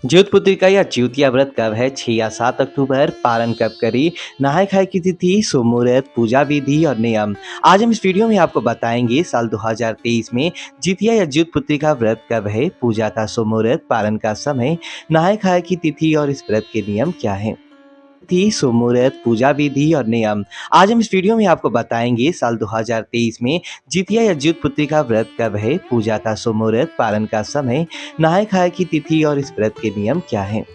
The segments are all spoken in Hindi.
ज्योतपुत्रिका या ज्योतिया व्रत कब है? 6 या 7 अक्टूबर। पारण कब करें? नहाय खाए की तिथि, शुभ मुहूर्त, पूजा विधि और नियम। आज हम इस वीडियो में आपको बताएंगे साल 2023 में जितिया या ज्योतपुत्रिका व्रत कब है, पूजा का शुभ मुहूर्त, पारण का समय, नहाय खाए की तिथि और इस व्रत के नियम क्या हैं। तिथि, शुभ मुहूर्त, पूजा विधि और नियम। आज हम इस वीडियो में आपको बताएंगे साल 2023 में जितिया या ज्योतपुत्री का व्रत कब है, पूजा का शुभ मुहूर्त, पारण का समय, नहाय खाए की तिथि और इस व्रत के नियम क्या हैं।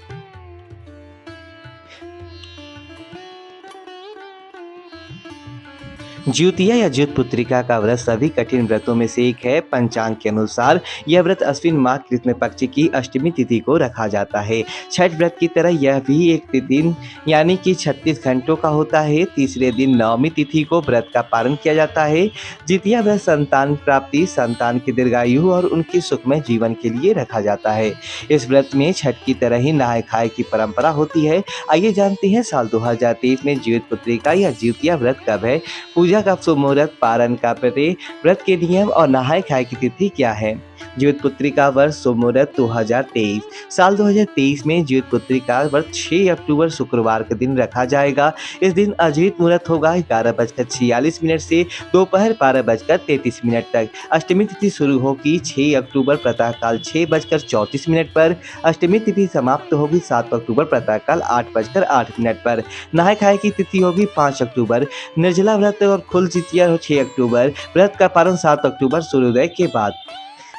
ज्योतिया या ज्योतपुत्रिका का व्रत सभी कठिन व्रतों में से एक है। पंचांग के अनुसार यह व्रत अश्विन माह कृष्ण पक्ष की अष्टमी तिथि को रखा जाता है। छठ व्रत की तरह यह भी एक दिन यानी कि 36 घंटों का होता है। तीसरे दिन नवमी तिथि को व्रत का पालन किया जाता है। जितिया व्रत संतान प्राप्ति, संतान की दीर्घायु और उनके सुखमय जीवन के लिए रखा जाता है। इस व्रत में छठ की तरह ही नहाय खाए की परंपरा होती है। आइए जानते हैं साल 2023 में ज्योतपुत्रिका या ज्योतिया व्रत कब है, पूजा का शुभ मुहूर्त, पारण का प्रति, व्रत के नियम और नहाय खाए की तिथि क्या है। ज्योतपुत्री का वर्ष शुभ मुहूर्त 2023। साल 2023 में ज्योतपुत्री का व्रत 6 अक्टूबर शुक्रवार के दिन रखा जाएगा। इस दिन अजीत मुहूर्त होगा 11:46 से दोपहर 12:33 तक। अष्टमी तिथि शुरू होगी 6 अक्टूबर प्रातःकाल 6:34 पर। अष्टमी तिथि समाप्त होगी 7 अक्टूबर प्रातःकाल 8:08 पर। नहाय खाए की तिथि होगी 5 अक्टूबर। निर्जला व्रत और खुल जितिया 6 अक्टूबर। व्रत का पारण 7 अक्टूबर सूर्योदय के बाद।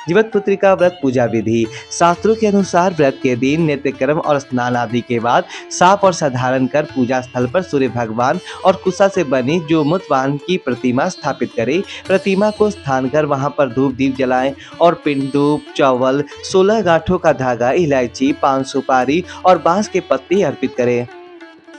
जीवतपुत्रिका व्रत पूजा विधि। शास्त्रों के अनुसार व्रत के दिन नित्य कर्म और स्नान आदि के बाद साफ और साधारण कर पूजा स्थल पर सूर्य भगवान और कुशा से बनी जो मुतवाहन की प्रतिमा स्थापित करें। प्रतिमा को स्थान कर वहां पर धूप दीप जलाएं और पिंड, धूप, चावल, 16 गांठों का धागा, इलायची, पान सुपारी और बांस के पत्ते अर्पित करें।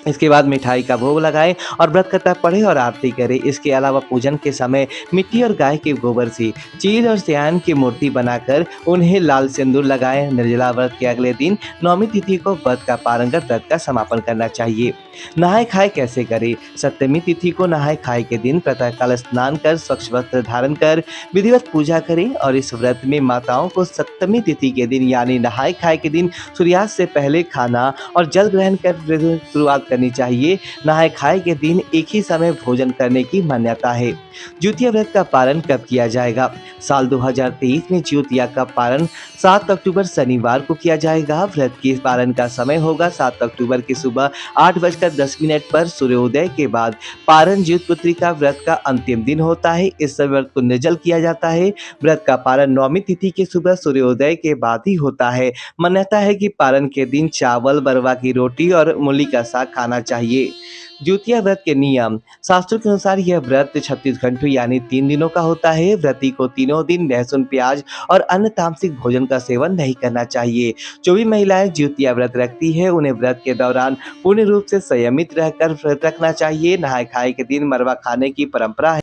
इसके बाद मिठाई का भोग लगाएं और व्रत कथा पढ़ें और आरती करें। इसके अलावा पूजन के समय मिट्टी और गाय के गोबर से चील और सियान की मूर्ति बनाकर उन्हें लाल सिंदूर लगाएं। निर्जला व्रत के अगले दिन नवमी तिथि को व्रत का पारण कर व्रत का समापन करना चाहिए। नहाय खाए कैसे करें? सप्तमी तिथि को नहाय खाए के दिन प्रातःकाल स्नान कर स्वच्छ वस्त्र धारण कर विधिवत पूजा करें और इस व्रत में माताओं को सप्तमी तिथि के दिन यानी नहाय खाए के दिन सूर्यास्त से पहले खाना और जल ग्रहण कर शुरुआत करनी चाहिए। नहाय खाए के दिन एक ही समय भोजन करने की मान्यता है। ज्योतिया व्रत का पारण कब किया जाएगा? साल 2023 में ज्योतिया का पारण 7 अक्टूबर शनिवार को किया जाएगा। व्रत के पारण का समय होगा 7 अक्टूबर की सुबह 8:10 पर सूर्योदय के बाद। पारण ज्योतपुत्री का व्रत का अंतिम दिन होता है। इस समय व्रत को निर्जल किया जाता है। व्रत का पारण नवमी तिथि की सुबह सूर्योदय के बाद ही होता है। मान्यता है कि पारण के दिन चावल, बरवा की रोटी और मूली का साग खाना चाहिए। ज्योतिया व्रत के नियम। शास्त्रों के अनुसार यह व्रत 36 घंटों यानी 3 दिनों का होता है। व्रती को तीनों दिन लहसुन, प्याज और अन्य तामसिक भोजन का सेवन नहीं करना चाहिए। जो भी महिलाएं ज्योतिया व्रत रखती है उन्हें व्रत के दौरान पूर्ण रूप से संयमित रहकर व्रत रखना चाहिए। नहाय खाए के दिन मरवा खाने की परंपरा है।